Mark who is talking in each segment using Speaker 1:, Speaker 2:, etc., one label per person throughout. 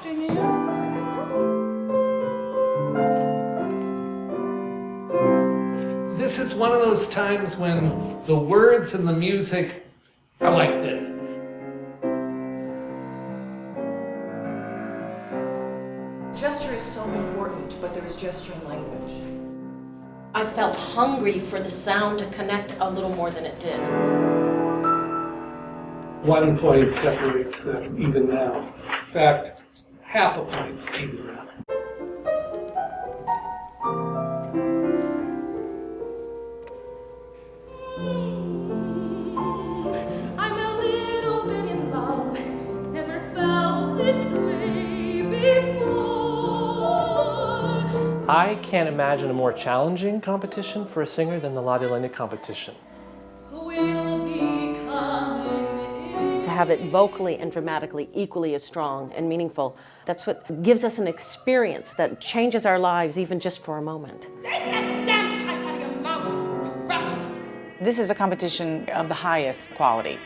Speaker 1: afternoon.
Speaker 2: This is one of those times when the words and the music are like this.
Speaker 1: Gesture is so important, but there is gesture in language.
Speaker 3: I felt hungry for the sound to connect a little more than it did.
Speaker 2: 1 point separates them even now. In fact, half a point even now.
Speaker 4: I'm a little bit in love, never felt this way before.
Speaker 5: I can't imagine a more challenging competition for a singer than the Lotte Lenya Competition.
Speaker 4: Will be coming in.
Speaker 3: To have it vocally and dramatically equally as strong and meaningful, that's what gives us an experience that changes our lives even just for a moment.
Speaker 4: Take that damn pipe out of your mouth, you rat!
Speaker 6: This is a competition of the highest quality.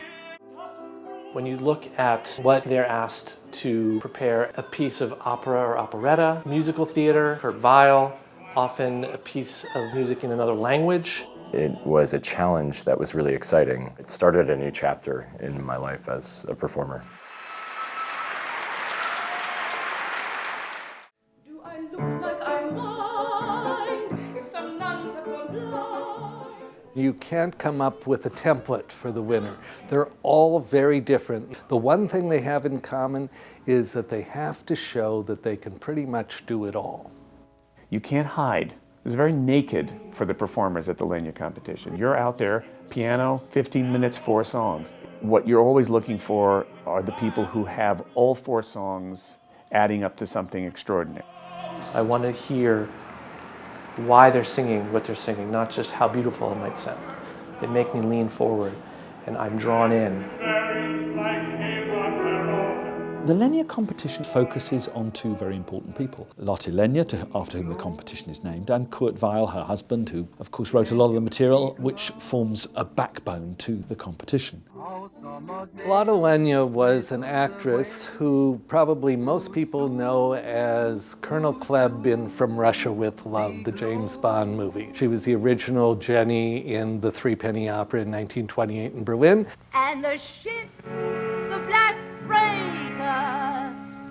Speaker 5: When you look at what they're asked to prepare, a piece of opera or operetta, musical theater, Kurt Weill, often a piece of music in another language.
Speaker 7: It was a challenge that was really exciting. It started a new chapter in my life as a performer.
Speaker 4: Do I look like I mind if some nuns have gone blind?
Speaker 2: You can't come up with a template for the winner. They're all very different. The one thing they have in common is that they have to show that they can pretty much do it all.
Speaker 8: You can't hide. It's very naked for the performers at the Lenya Competition. You're out there, piano, 15 minutes, 4 songs. What you're always looking for are the people who have all 4 songs adding up to something extraordinary.
Speaker 5: I want to hear why they're singing what they're singing, not just how beautiful it might sound. They make me lean forward, and I'm drawn in.
Speaker 9: The Lenya Competition focuses on 2 very important people. Lotte Lenya, after whom the competition is named, and Kurt Weill, her husband, who of course wrote a lot of the material which forms a backbone to the competition.
Speaker 2: Lotte Lenya was an actress who probably most people know as Colonel Klebb in From Russia with Love, the James Bond movie. She was the original Jenny in the Threepenny Opera in 1928 in Berlin.
Speaker 4: And the ship, the black freighter,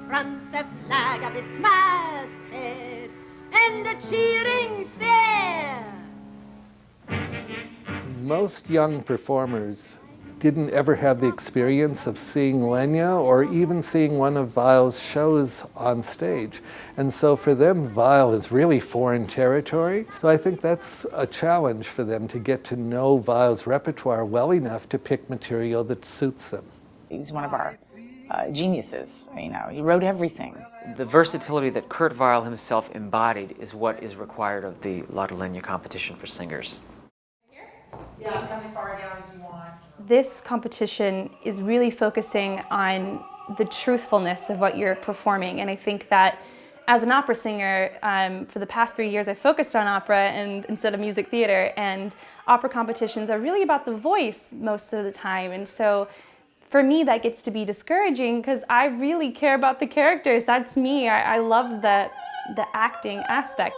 Speaker 4: fronts the flag of its masthead, and the cheering's there.
Speaker 2: Most young performers didn't ever have the experience of seeing Lenya or even seeing one of Weill's shows on stage. And so for them, Weill is really foreign territory. So I think that's a challenge for them to get to know Weill's repertoire well enough to pick material that suits them.
Speaker 6: He's one of our geniuses, you know, he wrote everything.
Speaker 10: The versatility that Kurt Weill himself embodied is what is required of the Lotte Lenya Competition for singers.
Speaker 1: Yeah, come as far down as you want.
Speaker 11: This competition is really focusing on the truthfulness of what you're performing, and I think that as an opera singer, for the past 3 years I've focused on opera instead of music theater, and opera competitions are really about the voice most of the time, and so for me that gets to be discouraging because I really care about the characters. That's me. I love the acting aspect.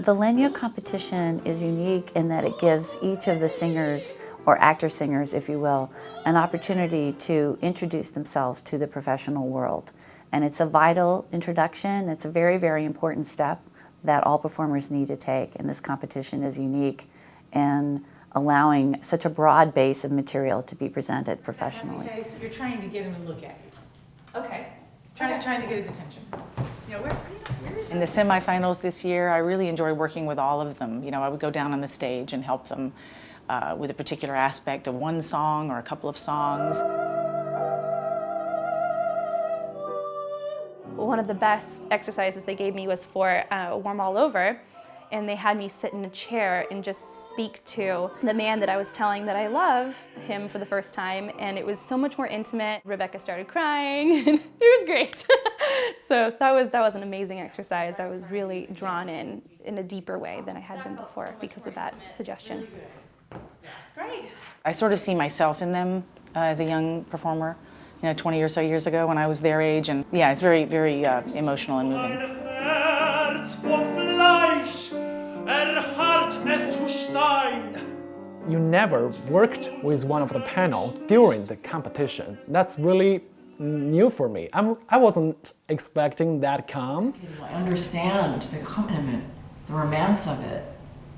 Speaker 12: The Lenya Competition is unique in that it gives each of the singers, or actor-singers if you will, an opportunity to introduce themselves to the professional world. And it's a vital introduction. It's a very, very important step that all performers need to take, and this competition is unique in allowing such a broad base of material to be presented professionally.
Speaker 1: Okay, so you're trying to get him to look at you. Okay. Trying to get his attention. Yeah, where is
Speaker 6: In the semifinals this year, I really enjoyed working with all of them. You know, I would go down on the stage and help them with a particular aspect of one song or a couple of songs.
Speaker 11: One of the best exercises they gave me was for Warm All Over, and they had me sit in a chair and just speak to the man that I was telling that I love him for the first time, and it was so much more intimate. Rebecca started crying, and it was great. So that was an amazing exercise. I was really drawn in a deeper way than I had been before because of that suggestion.
Speaker 1: Great.
Speaker 6: I sort of see myself in them as a young performer, 20 or so years ago when I was their age, and yeah, it's very, very emotional and moving.
Speaker 13: You never worked with one of the panel during the competition. That's really new for me. I wasn't expecting that calm.
Speaker 14: I understand the accompaniment, the romance of it,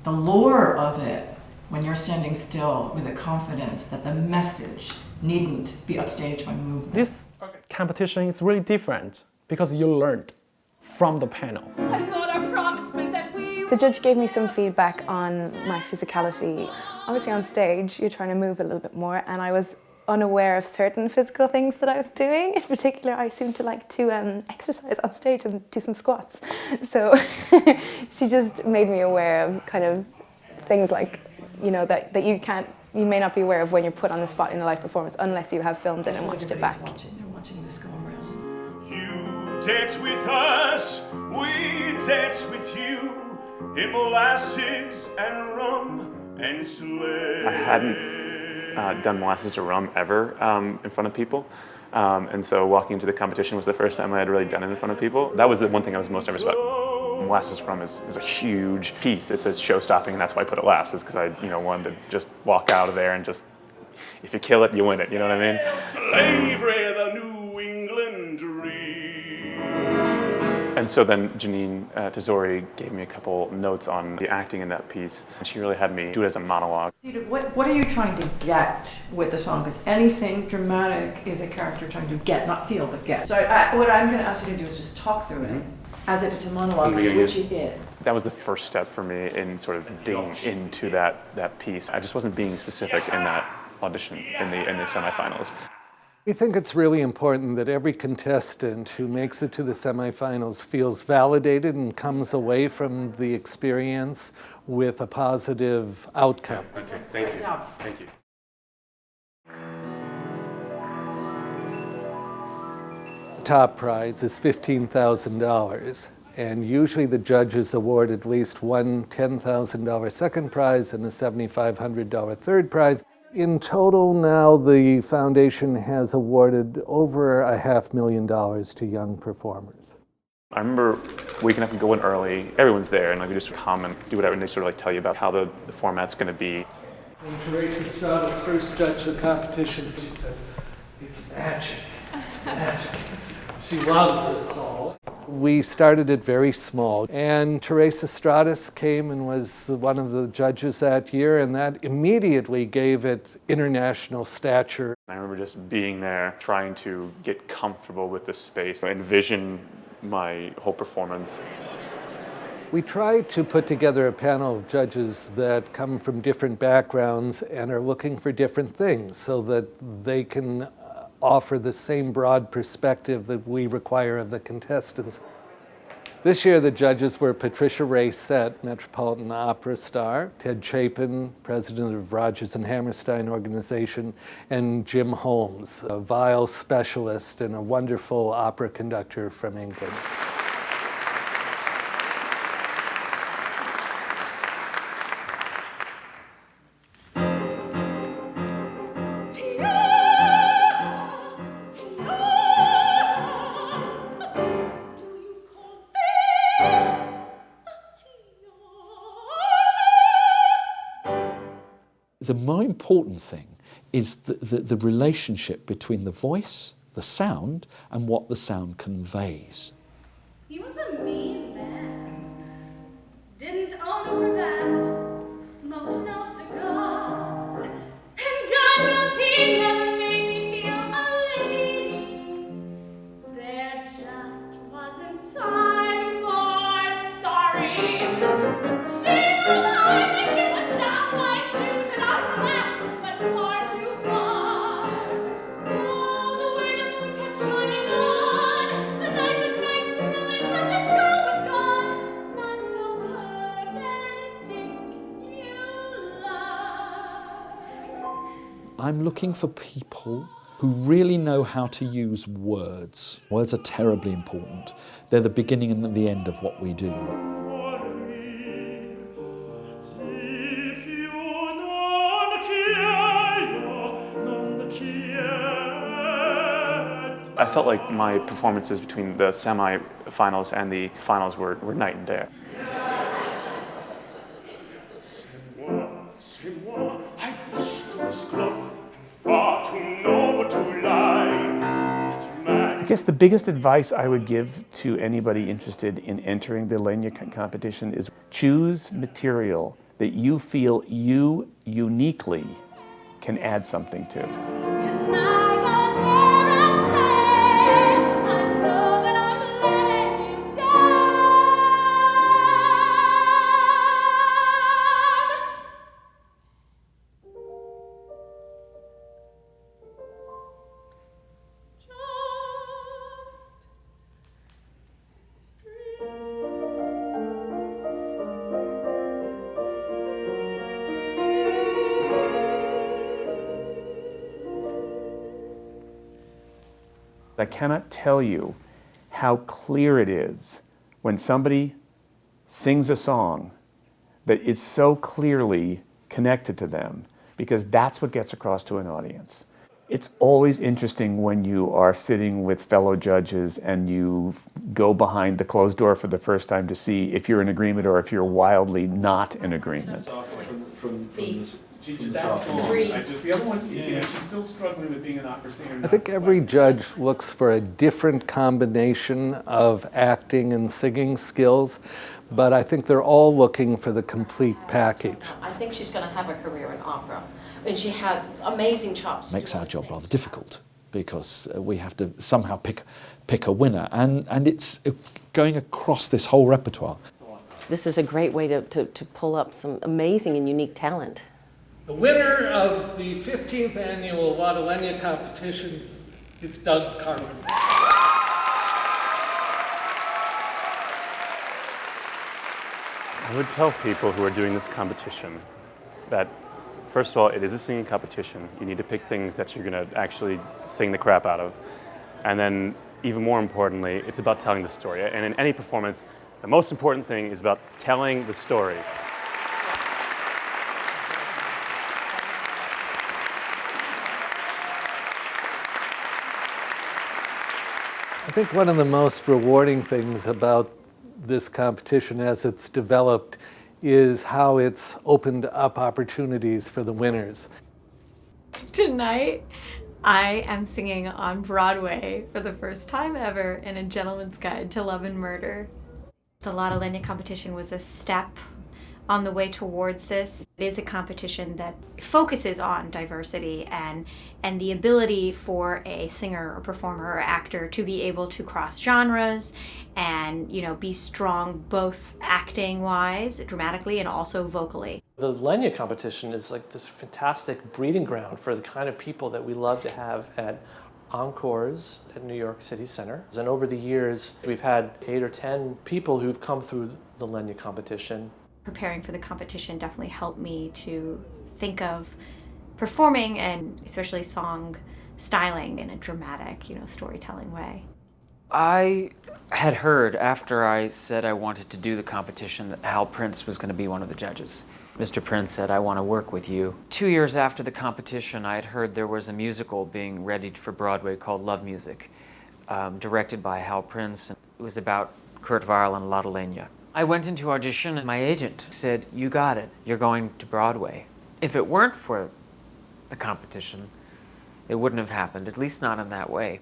Speaker 14: the lore of it, when you're standing still with a confidence that the message needn't be upstaged by movement.
Speaker 13: This competition is really different because you learned from the panel.
Speaker 15: I thought our promise meant that we...
Speaker 16: The judge gave me some feedback on my physicality. Obviously on stage, you're trying to move a little bit more, and I was unaware of certain physical things that I was doing. In particular, I seemed to like to exercise on stage and do some squats. So she just made me aware of kind of things like, that you may not be aware of when you're put on the spot in a live performance unless you have filmed it and watched it back.
Speaker 14: They're watching this go around.
Speaker 17: You dance with us, we dance with you, in molasses and rum and sled.
Speaker 8: I hadn't done molasses to rum ever in front of people. And so walking into the competition was the first time I had really done it in front of people. That was the one thing I was most nervous about. Molasses rum is a huge piece. It's a show-stopping, and that's why I put it last, is because I wanted to just walk out of there and just, if you kill it, you win it, you know what I mean?
Speaker 17: Slavery, the New England dream.
Speaker 8: And so then Janine Tesori gave me a couple notes on the acting in that piece. She really had me do it as a monologue.
Speaker 14: What are you trying to get with the song? Because anything dramatic is a character trying to get, not feel, but get. So what I'm going to ask you to do is just talk through it as if it's a monologue, which it is.
Speaker 8: That was the first step for me in sort of digging into that piece. I just wasn't being specific in that audition in the semifinals.
Speaker 2: We think it's really important that every contestant who makes it to the semifinals feels validated and comes away from the experience with a positive outcome.
Speaker 8: Okay, thank you. Thank you.
Speaker 2: The top prize is $15,000, and usually the judges award at least one $10,000 second prize and a $7,500 third prize. In total now, the foundation has awarded over $500,000 to young performers.
Speaker 8: I remember waking up and going early. Everyone's there, and we just come and do whatever, and they sort of tell you about how the format's going to be.
Speaker 2: When Teresa Stratas first judged the competition, she said, "It's magic, it's magic." She loves us all. We started it very small, and Teresa Stratas came and was one of the judges that year, and that immediately gave it international stature.
Speaker 8: I remember just being there, trying to get comfortable with the space, envision my whole performance.
Speaker 2: We tried to put together a panel of judges that come from different backgrounds and are looking for different things so that they can offer the same broad perspective that we require of the contestants. This year the judges were Patricia Racette, Metropolitan Opera star, Ted Chapin, president of Rodgers and Hammerstein organization, and Jim Holmes, a Weill specialist and a wonderful opera conductor from England.
Speaker 9: The more important thing is the relationship between the voice, the sound, and what the sound conveys.
Speaker 15: He was a mean man. Didn't own a Corvette, smoked no cigar, and God knows he never made me feel a lady. There just wasn't time for sorry. She knew behind when she was down my shoes, and I relaxed, but far too far. Oh, the way the moon kept shining on, the night was nice with the wind, but the sky was gone, not so perfect.
Speaker 9: I'm looking for people who really know how to use words. Words are terribly important. They're the beginning and the end of what we do.
Speaker 18: I felt like my performances between the semi-finals and the finals were night and day.
Speaker 17: I wish to disclose, I'm far too noble to lie.
Speaker 8: I guess the biggest advice I would give to anybody interested in entering the Lenya competition is choose material that you feel you uniquely can add something to. I cannot tell you how clear it is when somebody sings a song that is so clearly connected to them, because that's what gets across to an audience. It's always interesting when you are sitting with fellow judges and you go behind the closed door for the first time to see if you're in agreement or if you're wildly not in agreement.
Speaker 18: The other one, she's still struggling with being an opera singer.
Speaker 2: I think every judge looks for a different combination of acting and singing skills, but I think they're all looking for the complete package.
Speaker 3: I think she's going to have a career in opera, and she has amazing chops.
Speaker 9: Makes our job rather difficult because we have to somehow pick a winner, and it's going across this whole repertoire.
Speaker 3: This is a great way to pull up some amazing and unique talent.
Speaker 2: The winner of the 15th annual Lotte Lenya Competition is Doug Carter.
Speaker 18: I would tell people who are doing this competition that, first of all, it is a singing competition. You need to pick things that you're going to actually sing the crap out of. And then, even more importantly, it's about telling the story. And in any performance, the most important thing is about telling the story.
Speaker 2: I think one of the most rewarding things about this competition as it's developed is how it's opened up opportunities for the winners.
Speaker 19: Tonight, I am singing on Broadway for the first time ever in A Gentleman's Guide to Love and Murder. The Lotte Lenya Competition was a step on the way towards this. It is a competition that focuses on diversity and the ability for a singer or performer or actor to be able to cross genres and, be strong both acting-wise, dramatically, and also vocally.
Speaker 5: The Lenya Competition is like this fantastic breeding ground for the kind of people that we love to have at encores at New York City Center. And over the years, we've had 8 or 10 people who've come through the Lenya Competition.
Speaker 19: Preparing for the competition definitely helped me to think of performing and especially song styling in a dramatic, storytelling way.
Speaker 10: I had heard after I said I wanted to do the competition that Hal Prince was going to be one of the judges. Mr. Prince said, "I want to work with you." 2 years after the competition, I had heard there was a musical being readied for Broadway called Love Music, directed by Hal Prince. It was about Kurt Weill and Lotte Lenya. I went into audition and my agent said, "You got it, you're going to Broadway." If it weren't for the competition, it wouldn't have happened, at least not in that way.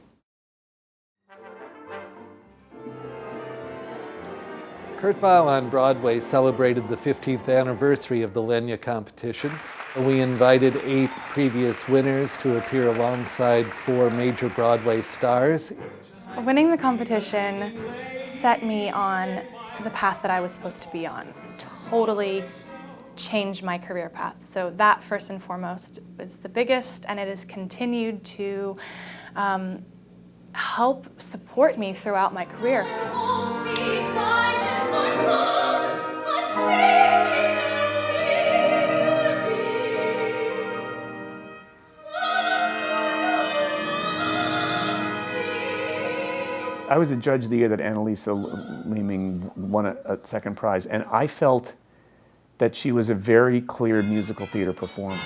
Speaker 2: Kurt Weill on Broadway celebrated the 15th anniversary of the Lenya Competition. We invited 8 previous winners to appear alongside 4 major Broadway stars.
Speaker 16: Winning the competition set me on the path that I was supposed to be on. Totally changed my career path. So that first and foremost was the biggest, and it has continued to help support me throughout my career.
Speaker 8: I was a judge the year that Annalisa Leeming won a second prize, and I felt that she was a very clear musical theater performer.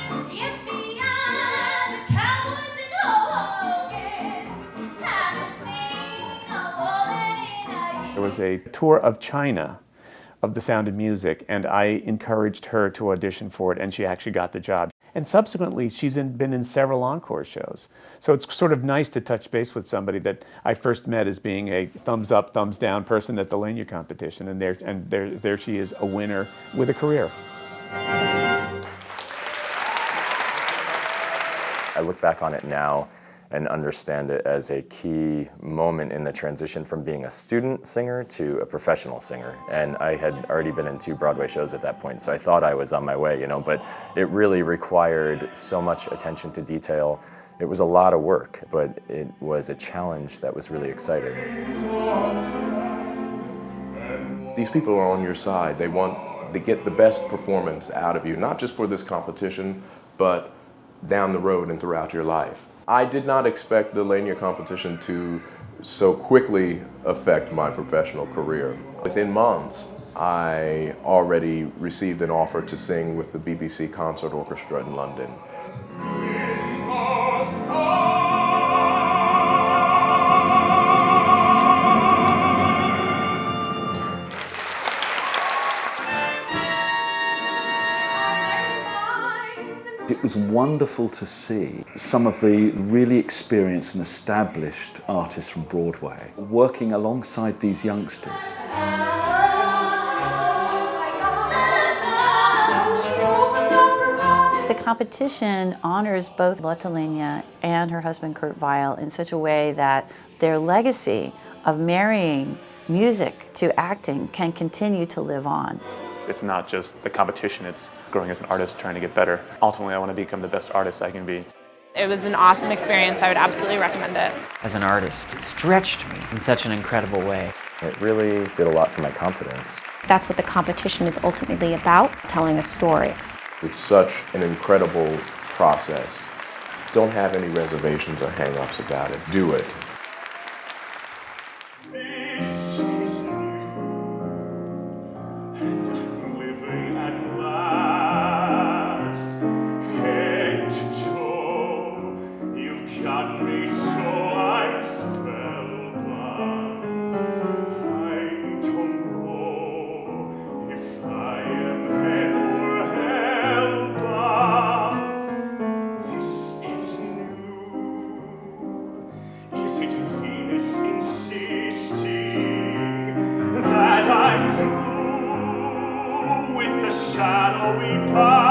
Speaker 8: There was a tour of China of The Sound of Music, and I encouraged her to audition for it, and she actually got the job. And subsequently, she's been in several encore shows. So it's sort of nice to touch base with somebody that I first met as being a thumbs up, thumbs down person at the Lenya competition, and there she is, a winner with a career.
Speaker 7: I look back on it now and understand it as a key moment in the transition from being a student singer to a professional singer. And I had already been in 2 Broadway shows at that point, so I thought I was on my way, but it really required so much attention to detail. It was a lot of work, but it was a challenge that was really exciting.
Speaker 20: These people are on your side. They want to get the best performance out of you, not just for this competition, but down the road and throughout your life. I did not expect the Lenya competition to so quickly affect my professional career. Within months, I already received an offer to sing with the BBC Concert Orchestra in London.
Speaker 9: It was wonderful to see some of the really experienced and established artists from Broadway working alongside these youngsters.
Speaker 12: The competition honors both Lotte Lenya and her husband Kurt Weill in such a way that their legacy of marrying music to acting can continue to live on.
Speaker 18: It's not just the competition, it's growing as an artist, trying to get better. Ultimately, I want to become the best artist I can be.
Speaker 21: It was an awesome experience. I would absolutely recommend it.
Speaker 10: As an artist, it stretched me in such an incredible way.
Speaker 7: It really did a lot for my confidence.
Speaker 22: That's what the competition is ultimately about, telling a story.
Speaker 20: It's such an incredible process. Don't have any reservations or hang-ups about it. Do it.
Speaker 17: That I'm through with the shadowy past.